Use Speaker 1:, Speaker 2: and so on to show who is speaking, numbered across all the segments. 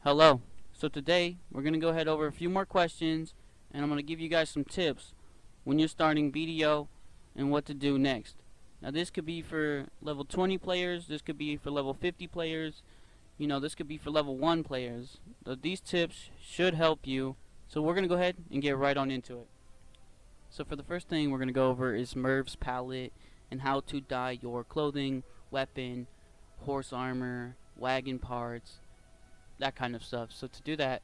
Speaker 1: Hello. So today we're going to go ahead over a few more questions and I'm going to give you guys some tips when you're starting BDO and what to do next. Now this could be for level 20 players, this could be for level 50 players, this could be for level 1 players. These tips should help you. So we're going to go ahead and get right on into it. So for the first thing we're going to go over is Merv's palette and how to dye your clothing, weapon, horse armor, wagon parts, that kind of stuff. So to do that,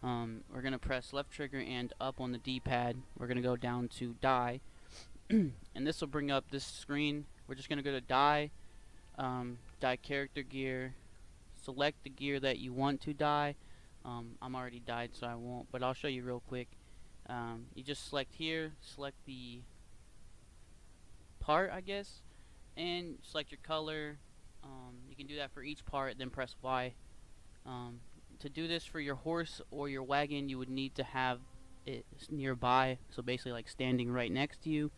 Speaker 1: we're going to press left trigger and up on the D-pad. We're going to go down to dye, and this will bring up this screen. We're just going to go to dye, dye character gear, select the gear that you want to dye. I'm already dyed so I won't, but I'll show you real quick. You just select here, select the part I guess, and select your color. You can do that for each part, then press Y. To do this for your horse or your wagon, you would need to have it nearby, so basically like standing right next to you.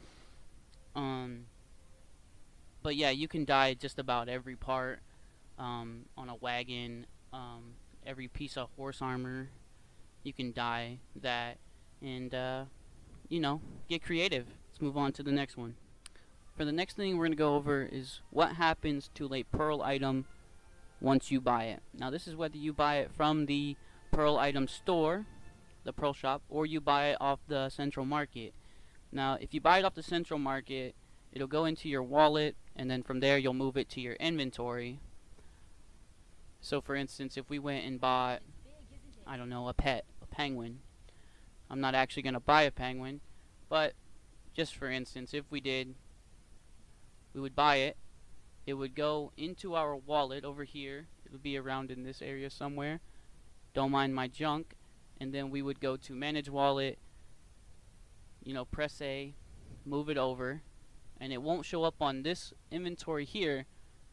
Speaker 1: But yeah, you can dye just about every part on a wagon, every piece of horse armor. You can dye that and get creative. Let's move on to the next one. For the next thing we're going to go over is what happens to a pearl item once you buy it. Now this is whether you buy it from the pearl item store, the pearl shop, or you buy it off the central market. Now if you buy it off the central market, it'll go into your wallet, and then from there you'll move it to your inventory. So for instance, if we went and bought, I don't know, a penguin. I'm not actually going to buy a penguin, but just for instance, if we did, we would buy it. It would go into our wallet over here. It would be around in this area somewhere. Don't mind my junk. And then we would go to manage wallet, press A, move it over, and it won't show up on this inventory here,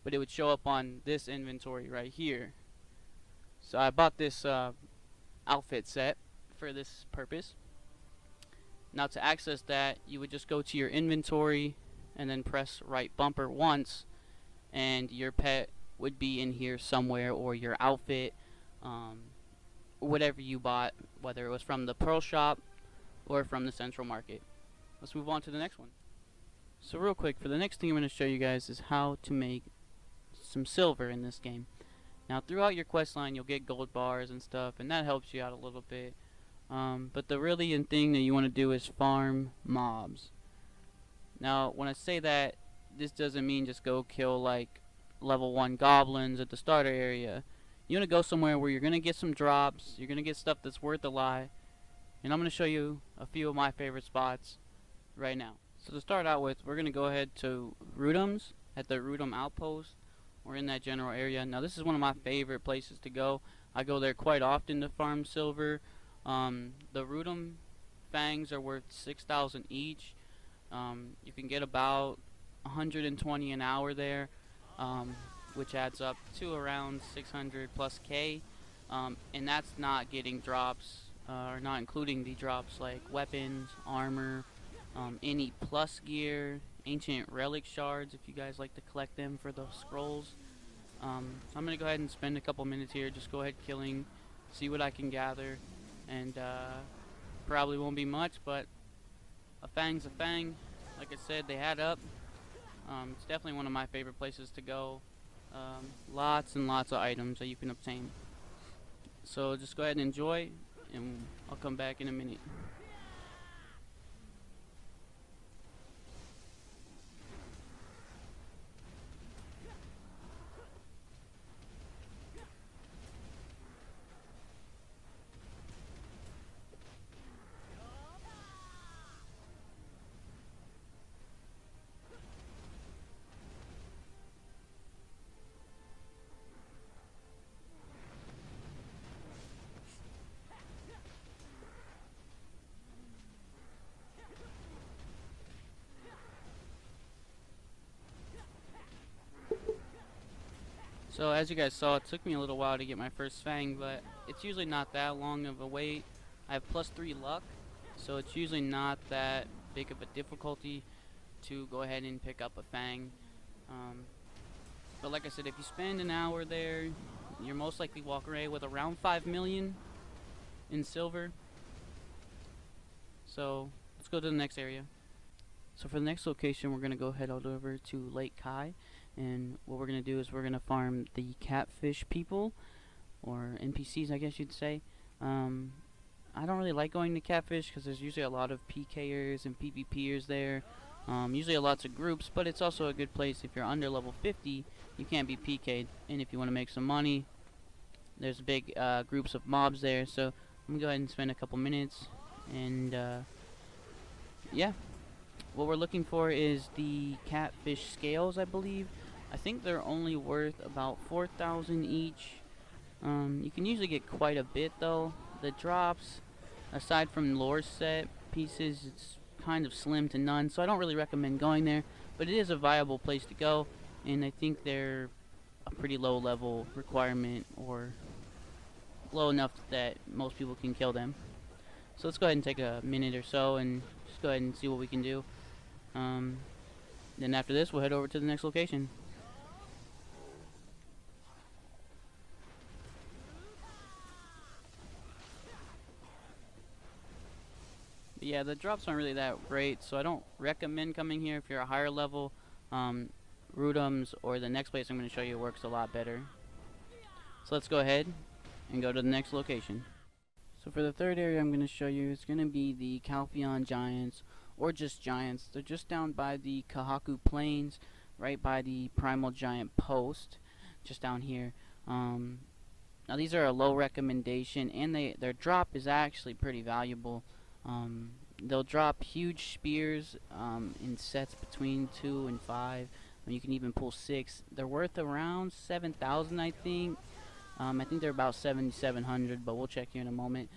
Speaker 1: but it would show up on this inventory right here. So I bought this outfit set for this purpose. Now to access that, you would just go to your inventory and then press right bumper once, and your pet would be in here somewhere, or your outfit, whatever you bought, whether it was from the pearl shop or from the central market. Let's move on to the next one. So real quick, for the next thing I'm going to show you guys is how to make some silver in this game. Now throughout your quest line you'll get gold bars and stuff, and that helps you out a little bit, but the really thing that you want to do is farm mobs. Now when I say that, this doesn't mean just go kill like level 1 goblins at the starter area. You want to go somewhere where you're going to get some drops, you're going to get stuff that's worth a lot, and I'm going to show you a few of my favorite spots right now. So to start out with, we're going to go ahead to Rudums, at the Rudum outpost, or in that general area. Now this is one of my favorite places to go. I go there quite often to farm silver. The Rudum fangs are worth 6,000 each. You can get about 120 an hour there, which adds up to around 600 plus K, and that's not getting drops, or not including the drops like weapons, armor, any plus gear, ancient relic shards if you guys like to collect them for the scrolls. I'm going to go ahead and spend a couple minutes here, just go ahead killing, see what I can gather, and probably won't be much, but a fang's a fang. Like I said, they add up. It's definitely one of my favorite places to go. Lots and lots of items that you can obtain. So just go ahead and enjoy, and I'll come back in a minute. So as you guys saw, it took me a little while to get my first fang, but it's usually not that long of a wait. I have +3 luck, so it's usually not that big of a difficulty to go ahead and pick up a fang. But like I said, if you spend an hour there, you're most likely walking away with around 5 million in silver. So let's go to the next area. So for the next location, we're going to go head out over to Lake Kai, and what we're going to do is we're going to farm the catfish people, or NPCs I guess you'd say. I don't really like going to catfish because there's usually a lot of PKers and PvPers there. Usually lots of groups, but it's also a good place if you're under level 50, you can't be PK'd, and if you want to make some money, there's big groups of mobs there. So I'm going to go ahead and spend a couple minutes, and yeah. What we're looking for is the catfish scales, I believe. I think they're only worth about 4,000 each. You can usually get quite a bit though. The drops, aside from lore set pieces, it's kind of slim to none, so I don't really recommend going there, but it is a viable place to go, and I think they're a pretty low level requirement, or low enough that most people can kill them. So let's go ahead and take a minute or so and just go ahead and see what we can do. Then after this, we'll head over to the next location. But yeah, the drops aren't really that great, so I don't recommend coming here if you're a higher level. Rudums or the next place I'm going to show you works a lot better. So let's go ahead and go to the next location. So for the third area I'm going to show you, it's going to be the Calpheon Giants, or just Giants. They're just down by the Kahaku Plains, right by the Primal Giant Post, just down here. Now these are a low recommendation, and their drop is actually pretty valuable. They'll drop huge spears in sets between 2 and 5, and you can even pull 6. They're worth around 7,000, I think. I think they're about 7,700, but we'll check here in a moment.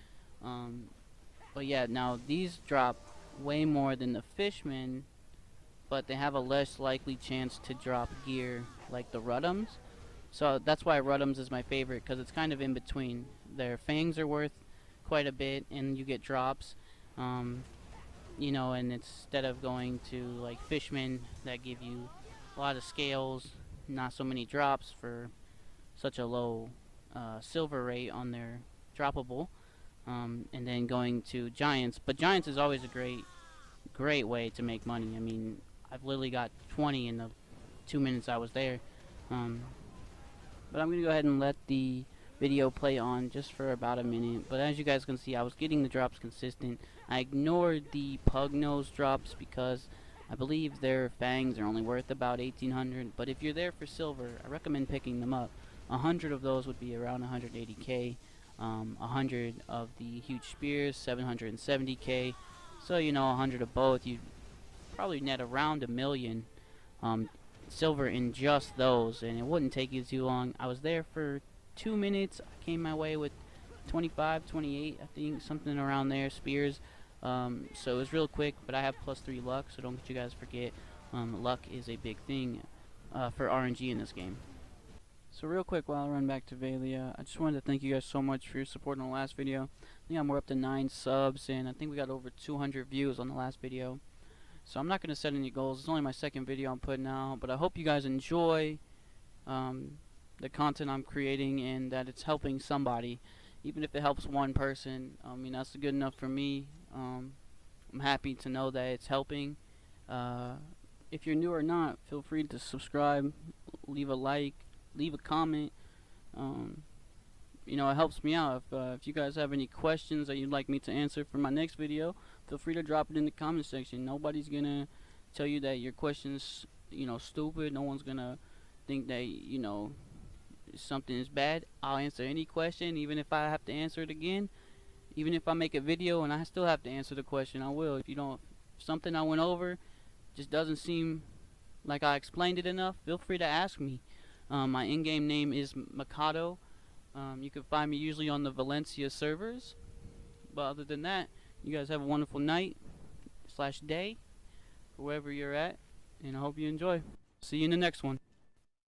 Speaker 1: But yeah, now these drop way more than the Fishmen, but they have a less likely chance to drop gear like the Rudums. So that's why Rudums is my favorite, because it's kind of in between. Their fangs are worth quite a bit, and you get drops. You know, and instead of going to like Fishmen that give you a lot of scales, not so many drops for such a low silver rate on their droppable, and then going to Giants. But Giants is always a great way to make money. I mean, I've literally got 20 in the 2 minutes I was there. But I'm gonna go ahead and let the video play on just for about a minute. But as you guys can see, I was getting the drops consistent. I ignored the pug nose drops because I believe their fangs are only worth about 1,800, but if you're there for silver, I recommend picking them up. 100 of those would be around 180k. 100 of the huge spears, 770k. So you know, 100 of both, you probably net around 1 million silver in just those, and it wouldn't take you too long. I was there for 2 minutes. I came my way with 25, 28, I think, something around there, spears. So it was real quick, but I have +3 luck, so don't you guys forget, luck is a big thing for RNG in this game. So real quick, while I run back to Valia, I just wanted to thank you guys so much for your support on the last video. I think we're up to 9 subs, and I think we got over 200 views on the last video. So I'm not going to set any goals. It's only my second video I'm putting out, but I hope you guys enjoy the content I'm creating, and that it's helping somebody. Even if it helps one person, I mean, that's good enough for me. I'm happy to know that it's helping. If you're new or not, feel free to subscribe, leave a like, leave a comment. You know, it helps me out. If you guys have any questions that you'd like me to answer for my next video, feel free to drop it in the comment section. Nobody's gonna tell you that your question's, you know, stupid. No one's gonna think that, you know, something is bad. I'll answer any question, even if I have to answer it again. Even if I make a video and I still have to answer the question, I will. If something I went over just doesn't seem like I explained it enough, feel free to ask me. My in-game name is Mikado. You can find me usually on the Valencia servers. But other than that, you guys have a wonderful night / day, wherever you're at, and I hope you enjoy. See you in the next one.